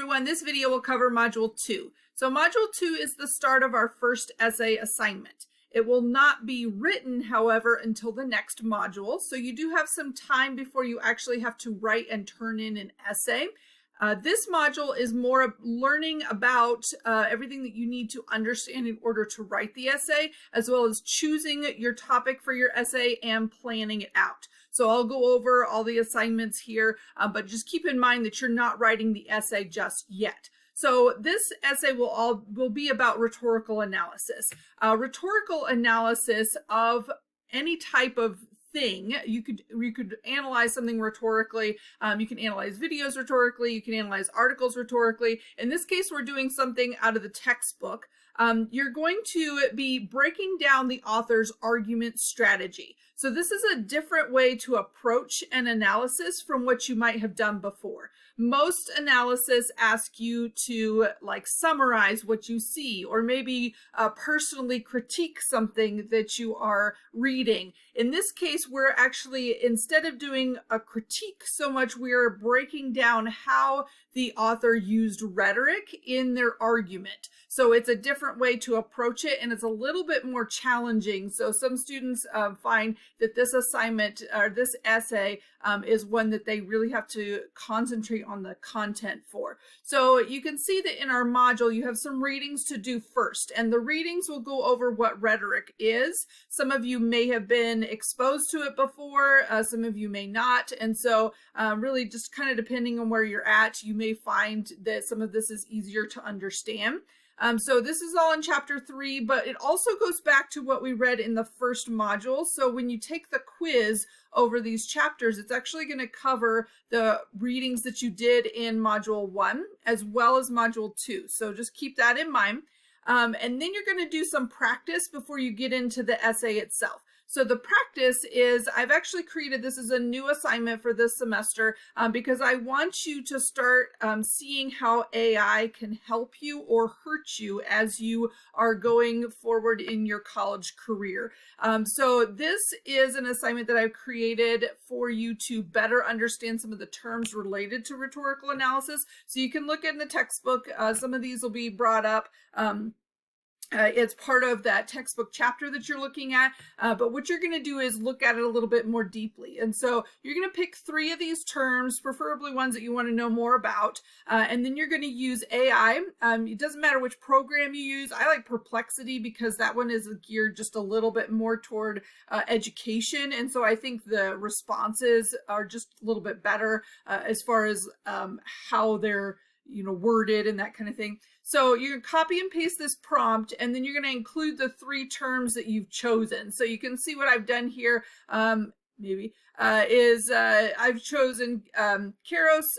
everyone. This video will cover Module 2. So Module 2 is the start of our first essay assignment. It will not be written, however, until the next module. So you do have some time before you actually have to write and turn in an essay. This module is more learning about everything that you need to understand in order to write the essay, as well as choosing your topic for your essay and planning it out. So I'll go over all the assignments here, but just keep in mind that you're not writing the essay just yet. So this essay will be about rhetorical analysis. Rhetorical analysis of any type of thing. You could analyze something rhetorically. You can analyze videos rhetorically. You can analyze articles rhetorically. In this case, we're doing something out of the textbook. You're going to be breaking down the author's argument strategy. So this is a different way to approach an analysis from what you might have done before. Most analysis ask you to summarize what you see, or maybe personally critique something that you are reading. In this case, we're actually, instead of doing a critique so much, we're breaking down how the author used rhetoric in their argument. So it's a different way to approach it, and it's a little bit more challenging. So some students find that this assignment or this essay is one that they really have to concentrate on the content for. So you can see that in our module, you have some readings to do first, and the readings will go over what rhetoric is. Some of you may have been exposed to it before, some of you may not. And so really just kind of depending on where you're at, you may find that some of this is easier to understand. So this is all in chapter 3, but it also goes back to what we read in the first module. So when you take the quiz over these chapters, it's actually going to cover the readings that you did in module 1 as well as module 2. So just keep that in mind. And then you're going to do some practice before you get into the essay itself. So the practice is, I've actually created, this is a new assignment for this semester because I want you to start seeing how AI can help you or hurt you as you are going forward in your college career. So this is an assignment that I've created for you to better understand some of the terms related to rhetorical analysis. So you can look in the textbook, some of these will be brought up. It's part of that textbook chapter that you're looking at, but what you're going to do is look at it a little bit more deeply. And so you're going to pick 3 of these terms, preferably ones that you want to know more about, and then you're going to use AI. It doesn't matter which program you use. I like Perplexity because that one is geared just a little bit more toward education, and so I think the responses are just a little bit better as far as how they're worded and that kind of thing. So you're going to copy and paste this prompt, and then you're going to include the 3 terms that you've chosen. So you can see what I've done here, I've chosen kairos,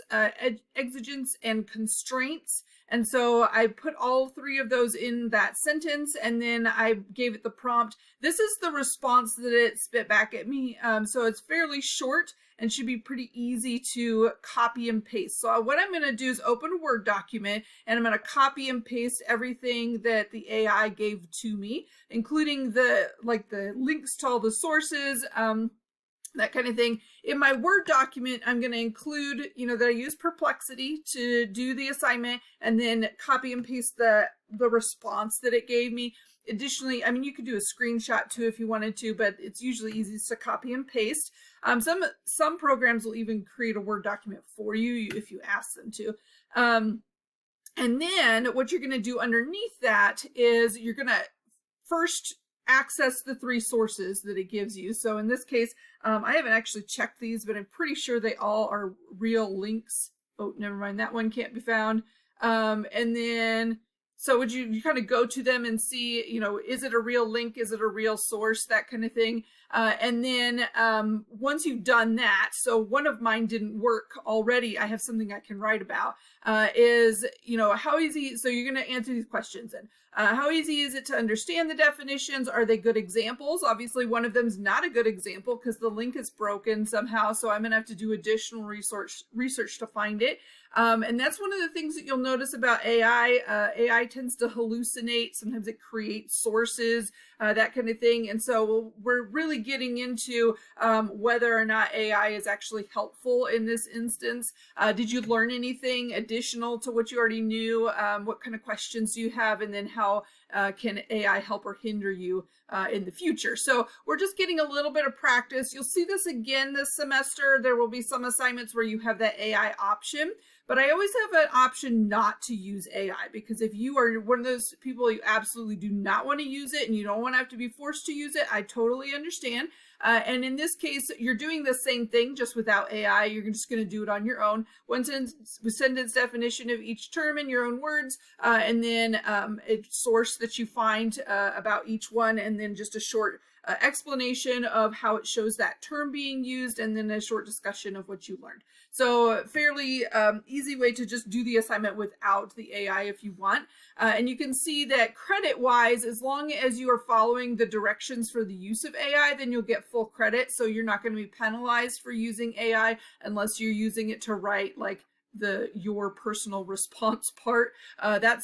exigence, and constraints. And so I put all 3 of those in that sentence, and then I gave it the prompt. This is the response that it spit back at me. So it's fairly short and should be pretty easy to copy and paste. So what I'm going to do is open a Word document, and I'm going to copy and paste everything that the AI gave to me, including the links to all the sources, that kind of thing. In my Word document, I'm going to include, that I use Perplexity to do the assignment, and then copy and paste the response that it gave me. Additionally, you could do a screenshot too if you wanted to, but it's usually easiest to copy and paste. Some programs will even create a Word document for you if you ask them to. And then what you're going to do underneath that is you're going to first access the 3 sources that it gives you. So in this case, I haven't actually checked these, but I'm pretty sure they all are real links. Oh, never mind, that one can't be found. And then, so would you kind of go to them and see, is it a real link? Is it a real source? That kind of thing. And then once you've done that, so one of mine didn't work already. I have something I can write about, is, how easy, so you're going to answer these questions. And how easy is it to understand the definitions? Are they good examples? Obviously, one of them is not a good example because the link is broken somehow. So I'm going to have to do additional research to find it. And that's one of the things that you'll notice about AI. AI tends to hallucinate. Sometimes it creates sources, that kind of thing. And so we're really really getting into whether or not AI is actually helpful in this instance. Did you learn anything additional to what you already knew? What kind of questions do you have? And then how can AI help or hinder you in the future? So we're just getting a little bit of practice. You'll see this again this semester. There will be some assignments where you have that AI option, but I always have an option not to use AI, because if you are one of those people, you absolutely do not want to use it and you don't want to have to be forced to use it, I totally understand. And in this case, you're doing the same thing just without AI. You're just going to do it on your own. One sentence definition of each term in your own words, and then a source that you find about each one, and then just a short explanation of how it shows that term being used, and then a short discussion of what you learned. So fairly easy way to just do the assignment without the AI if you want. And you can see that credit-wise, as long as you are following the directions for the use of AI, then you'll get full credit. So you're not going to be penalized for using AI unless you're using it to write like your personal response part.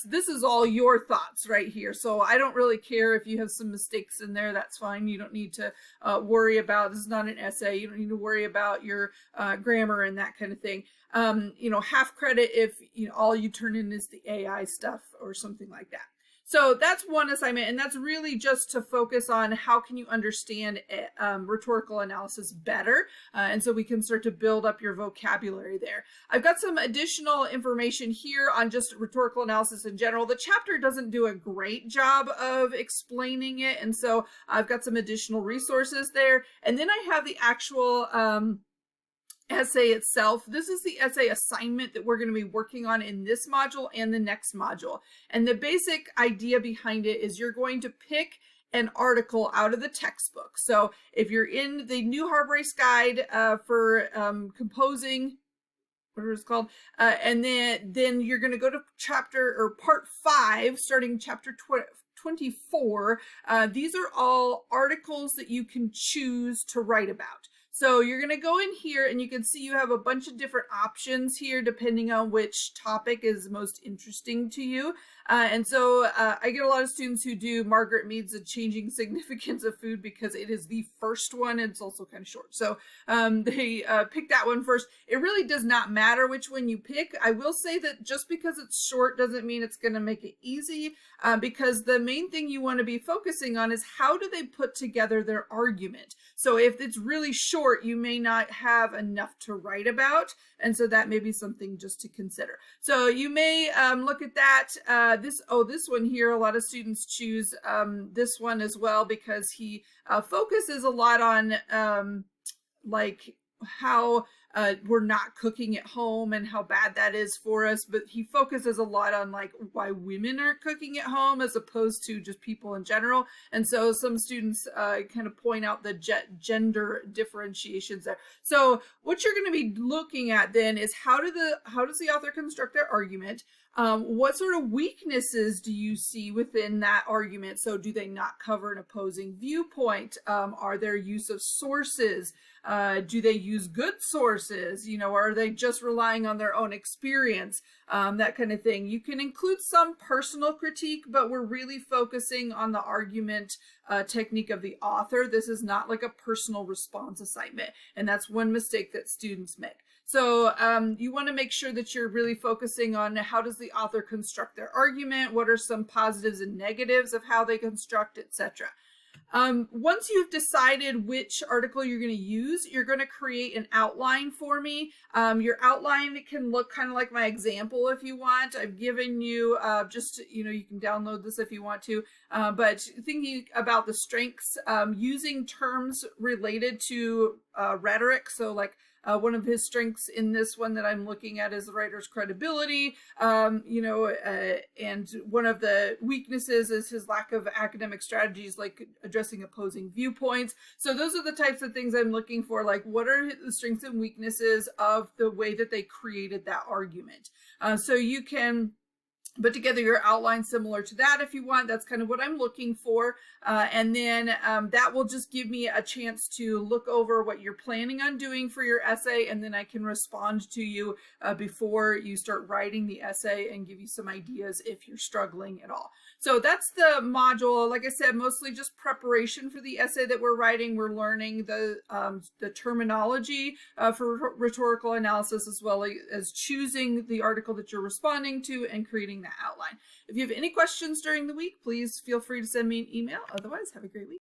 This is all your thoughts right here. So I don't really care if you have some mistakes in there. That's fine. You don't need to worry about, this is not an essay. You don't need to worry about your grammar and that kind of thing. Half credit if all you turn in is the AI stuff or something like that. So that's one assignment, and that's really just to focus on how can you understand rhetorical analysis better, and so we can start to build up your vocabulary there. I've got some additional information here on just rhetorical analysis in general. The chapter doesn't do a great job of explaining it, and so I've got some additional resources there. And then I have the actual essay itself. This is the essay assignment that we're going to be working on in this module and the next module. And the basic idea behind it is you're going to pick an article out of the textbook. So if you're in the New Harbrace Guide for composing, whatever it's called, and then you're going to go to chapter or part 5, starting chapter 24. These are all articles that you can choose to write about. So you're going to go in here and you can see you have a bunch of different options here depending on which topic is most interesting to you. And so I get a lot of students who do Margaret Mead's The Changing Significance of Food because it is the first one and it's also kind of short. So they pick that one first. It really does not matter which one you pick. I will say that just because it's short doesn't mean it's going to make it easy, because the main thing you want to be focusing on is how do they put together their argument. So if it's really short, you may not have enough to write about. And so that may be something just to consider. So you may look at that. This one here, a lot of students choose this one as well because he focuses a lot on like how we're not cooking at home and how bad that is for us, but he focuses a lot on like why women aren't cooking at home as opposed to just people in general. And so some students kind of point out the gender differentiations there. So what you're going to be looking at then is how does the author construct their argument? What sort of weaknesses do you see within that argument? So do they not cover an opposing viewpoint? Are there use of sources? Do they use good sources? Are they just relying on their own experience? That kind of thing. You can include some personal critique, but we're really focusing on the argument technique of the author. This is not like a personal response assignment, and that's one mistake that students make. So you want to make sure that you're really focusing on how does the author construct their argument, what are some positives and negatives of how they construct, etc. Once you've decided which article you're going to use, you're going to create an outline for me. Your outline can look kind of like my example if you want. I've given you you can download this if you want to, but thinking about the strengths, using terms related to rhetoric. So like one of his strengths in this one that I'm looking at is the writer's credibility, and one of the weaknesses is his lack of academic strategies, like addressing opposing viewpoints. So those are the types of things I'm looking for, like what are the strengths and weaknesses of the way that they created that argument. So you can put together your outline similar to that if you want. That's kind of what I'm looking for. And then that will just give me a chance to look over what you're planning on doing for your essay, and then I can respond to you before you start writing the essay and give you some ideas if you're struggling at all. So that's the module. Like I said, mostly just preparation for the essay that we're writing. We're learning the terminology for rhetorical analysis, as well as choosing the article that you're responding to and creating that outline. If you have any questions during the week, please feel free to send me an email. Otherwise, have a great week.